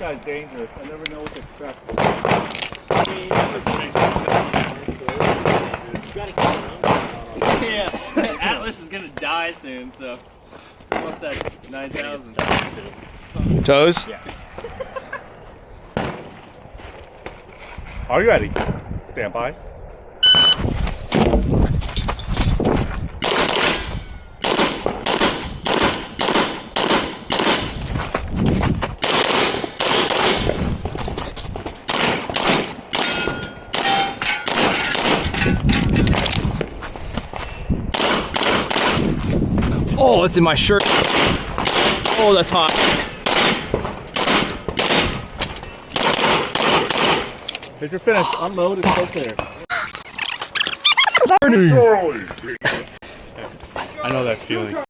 guy's dangerous. I never know what to expect. Yeah, Atlas is gonna die soon, so it's almost at 9,000. Toes? Yeah. Are you ready? Stand by. Oh, it's in my shirt. Oh, that's hot. If you're finished, unload and go clear. I know that feeling.